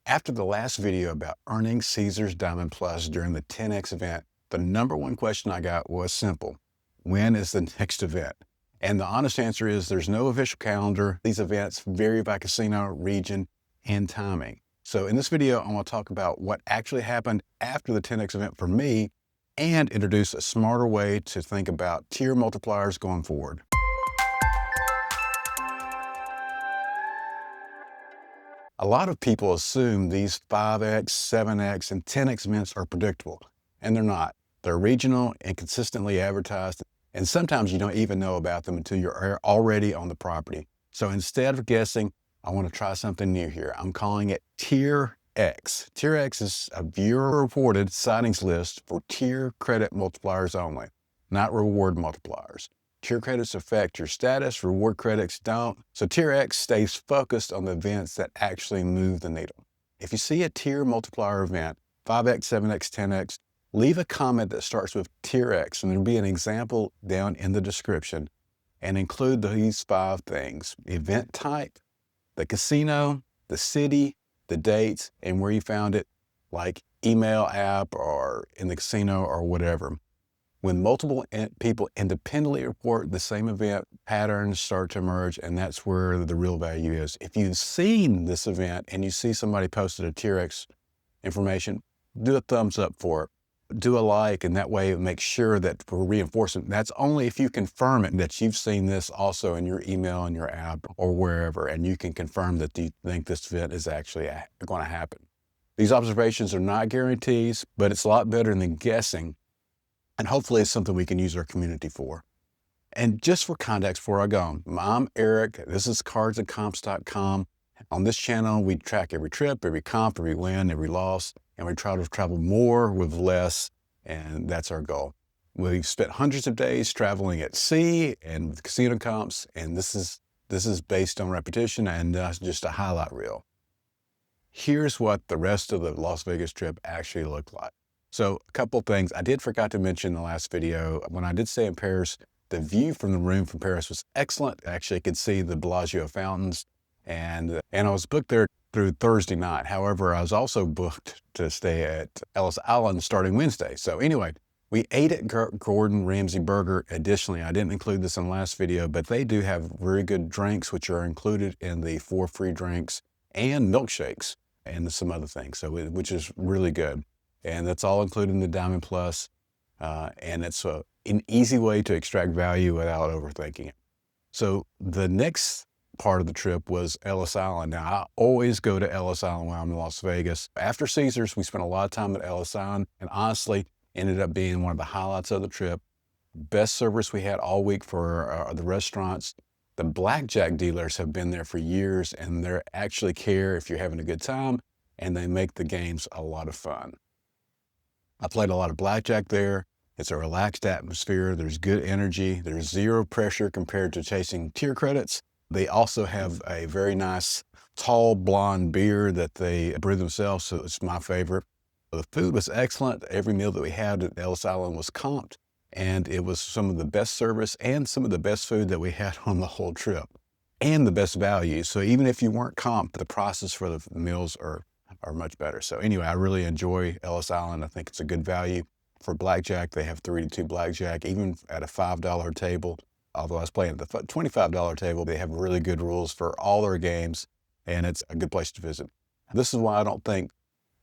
After the last video about earning Caesars Diamond Plus during the 10X event, the #1 question I got was simple. When is the next event? And the honest answer is there's no official calendar. These events vary by casino, region, and timing. So in this video, I want to talk about what actually happened after the 10X event for me and introduce a smarter way to think about tier multipliers going forward. A lot of people assume these 5X, 7X, and 10X events are predictable, and they're not. They're regional and consistently advertised, and sometimes you don't even know about them until you're already on the property. So instead of guessing, I want to try something new here. I'm calling it TierX. TierX is a viewer-reported sightings list for tier credit multipliers only, not reward multipliers. Tier credits affect your status, reward credits don't. So TierX stays focused on the events that actually move the needle. If you see a tier multiplier event, 5X, 7X, 10X, leave a comment that starts with TierX, and there'll be an example down in the description, and include these 5 things: event type, the casino, the city, the dates, and where you found it, like email, app, or in the casino or whatever. When multiple people independently report the same event, patterns start to emerge, and that's where the real value is. If you've seen this event and you see somebody posted a TierX information, do a thumbs up for it. Do a like, and that way it makes sure that for reinforcement, that's only if you confirm it that you've seen this also in your email and your app or wherever, and you can confirm that you think this event is actually going to happen. These observations are not guarantees, but it's a lot better than guessing. And hopefully it's something we can use our community for. And just for context before I go on, I'm Eric. This is cardsandcomps.com. On this channel, we track every trip, every comp, every win, every loss, and we try to travel more with less, and that's our goal. We've spent hundreds of days traveling at sea and with casino comps, and this is based on repetition and just a highlight reel. Here's what the rest of the Las Vegas trip actually looked like. So a couple things I did forgot to mention in the last video. When I did stay in Paris, the view from the room from Paris was excellent. Actually, I could see the Bellagio fountains, and I was booked there through Thursday night. However, I was also booked to stay at Ellis Island starting Wednesday. So anyway, we ate at Gordon Ramsay Burger. Additionally, I didn't include this in the last video, but they do have very good drinks, which are included in the 4 free drinks and milkshakes and some other things, which is really good. And that's all included in the Diamond Plus, and it's an easy way to extract value without overthinking it. So the next part of the trip was Ellis Island. Now, I always go to Ellis Island when I'm in Las Vegas. After Caesars, we spent a lot of time at Ellis Island, and honestly, ended up being one of the highlights of the trip. Best service we had all week for the restaurants. The blackjack dealers have been there for years, and they actually care if you're having a good time, and they make the games a lot of fun. I played a lot of blackjack there. It's a relaxed atmosphere. There's good energy. There's zero pressure compared to chasing tier credits. They also have a very nice tall blonde beer that they brew themselves, so it's my favorite. The food was excellent. Every meal that we had at Ellis Island was comped, and it was some of the best service and some of the best food that we had on the whole trip, and the best value. So even if you weren't comped, the prices for the meals are much better. So anyway, I really enjoy Ellis Island. I think it's a good value for blackjack. They have 3-2 blackjack, even at a $5 table. Although I was playing at the $25 table, they have really good rules for all their games, and it's a good place to visit. This is why I don't think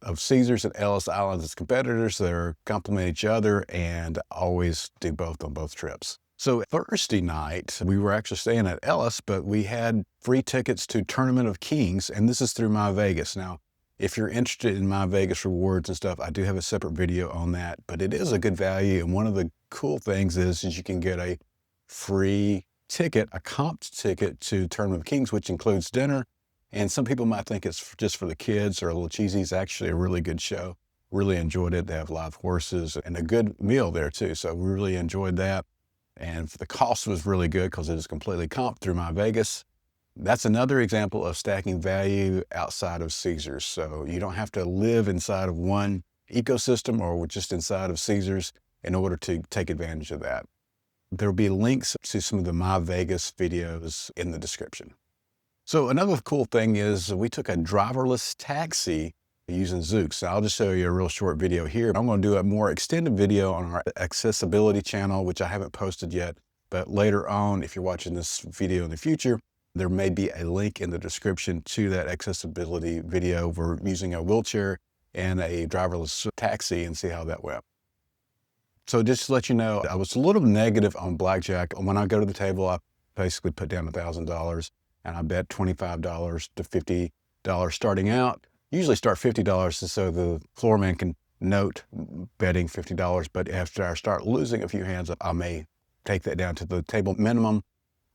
of Caesars and Ellis Island as competitors. They complement each other, and always do both on both trips. So Thursday night, we were actually staying at Ellis, but we had free tickets to Tournament of Kings, and this is through MyVegas. Now, if you're interested in MyVegas rewards and stuff, I do have a separate video on that, but it is a good value. And one of the cool things is you can get a free ticket, a comped ticket to Tournament of Kings, which includes dinner. And some people might think it's just for the kids or a little cheesy. It's actually a really good show. Really enjoyed it. They have live horses and a good meal there too. So we really enjoyed that. And the cost was really good because it is completely comped through MyVegas. That's another example of stacking value outside of Caesars. So you don't have to live inside of one ecosystem or just inside of Caesars in order to take advantage of that. There'll be links to some of the MyVegas videos in the description. So another cool thing is we took a driverless taxi using Zoox. So I'll just show you a real short video here. I'm going to do a more extended video on our accessibility channel, which I haven't posted yet. But later on, if you're watching this video in the future, there may be a link in the description to that accessibility video. We're using a wheelchair and a driverless taxi and see how that went. So just to let you know, I was a little negative on blackjack. When I go to the table, I basically put down $1,000 and I bet $25 to $50 starting out. Usually start $50 so the floor man can note betting $50, but after I start losing a few hands, I may take that down to the table minimum.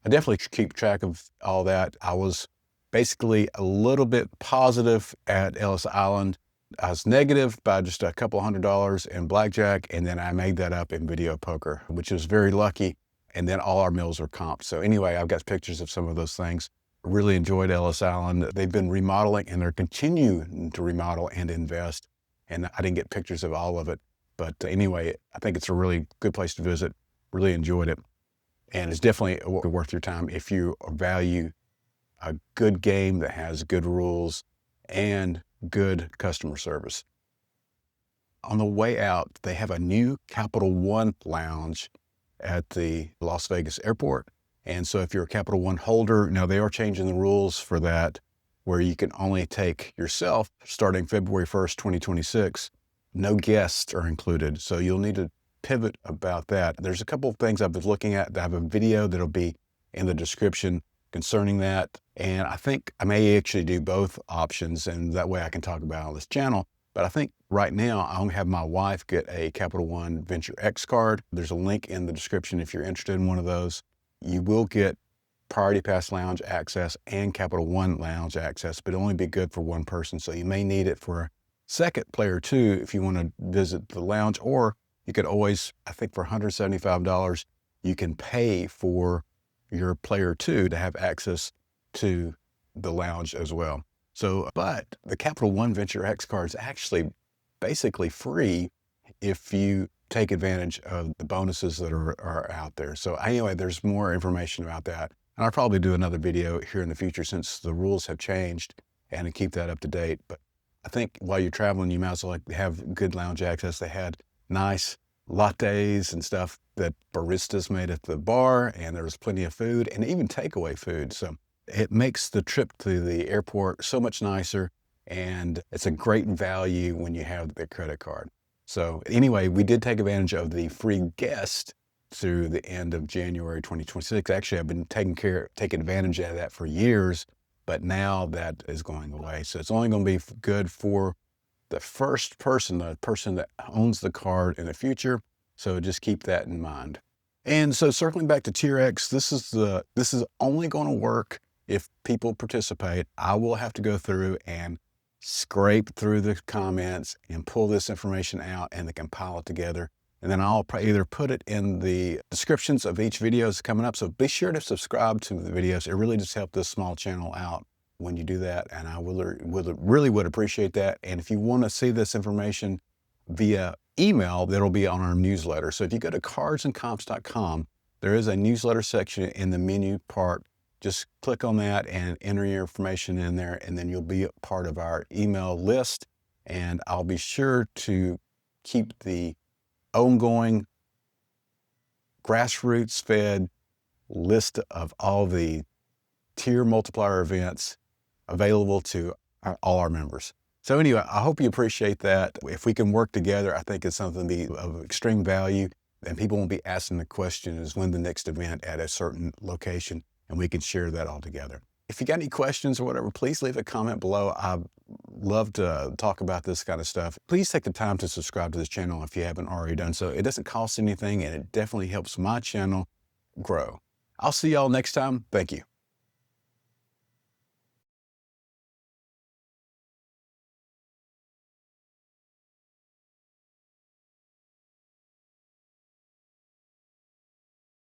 I definitely keep track of all that. I was basically a little bit positive at Ellis Island. I was negative by just a couple $100 in blackjack, and then I made that up in video poker, which was very lucky. And then all our mills are comped. So anyway, I've got pictures of some of those things. Really enjoyed Ellis Island. They've been remodeling and they're continuing to remodel and invest. And I didn't get pictures of all of it. But anyway, I think it's a really good place to visit. Really enjoyed it. And it's definitely worth your time if you value a good game that has good rules and good customer service. On the way out, they have a new Capital One lounge at the Las Vegas airport. And so if you're a Capital One holder, now they are changing the rules for that, where you can only take yourself starting February 1st, 2026. No guests are included. So you'll need to pivot about that. There's a couple of things I've been looking at. I have a video that'll be in the description concerning that. And I think I may actually do both options, and that way I can talk about it on this channel. But I think right now I only have my wife get a Capital One Venture X card. There's a link in the description if you're interested in one of those. You will get Priority Pass Lounge access and Capital One Lounge access, but it'll only be good for one person. So you may need it for a second player too if you want to visit the lounge, or you could always, I think for $175, you can pay for your player two to have access to the lounge as well. So, but the Capital One Venture X card is actually basically free if you take advantage of the bonuses that are out there. So anyway, there's more information about that. And I'll probably do another video here in the future since the rules have changed and to keep that up to date. But I think while you're traveling, you might as well have good lounge access. They had nice lattes and stuff that baristas made at the bar, and there was plenty of food and even takeaway food. So it makes the trip to the airport so much nicer, and it's a great value when you have the credit card. So anyway, we did take advantage of the free guest through the end of January 2026. Actually, I've been taking advantage of that for years, but now that is going away. So it's only going to be good for the first person, the person that owns the card in the future. So just keep that in mind. And so circling back to TierX, this is only going to work if people participate. I will have to go through and scrape through the comments and pull this information out and then compile it together. And then I'll either put it in the descriptions of each video that's coming up. So be sure to subscribe to the videos. It really just helps this small channel out when you do that. And I really would appreciate that. And if you want to see this information via email, that'll be on our newsletter. So if you go to cardsandcomps.com, there is a newsletter section in the menu part. Just click on that and enter your information in there, and then you'll be a part of our email list. And I'll be sure to keep the ongoing grassroots fed list of all the tier multiplier events available to all our members. So anyway, I hope you appreciate that. If we can work together, I think it's something to be of extreme value, and people won't be asking the question is when the next event at a certain location, and we can share that all together. If you got any questions or whatever, please leave a comment below. I'd love to talk about this kind of stuff. Please take the time to subscribe to this channel if you haven't already done so. It doesn't cost anything, and it definitely helps my channel grow. I'll see y'all next time. Thank you.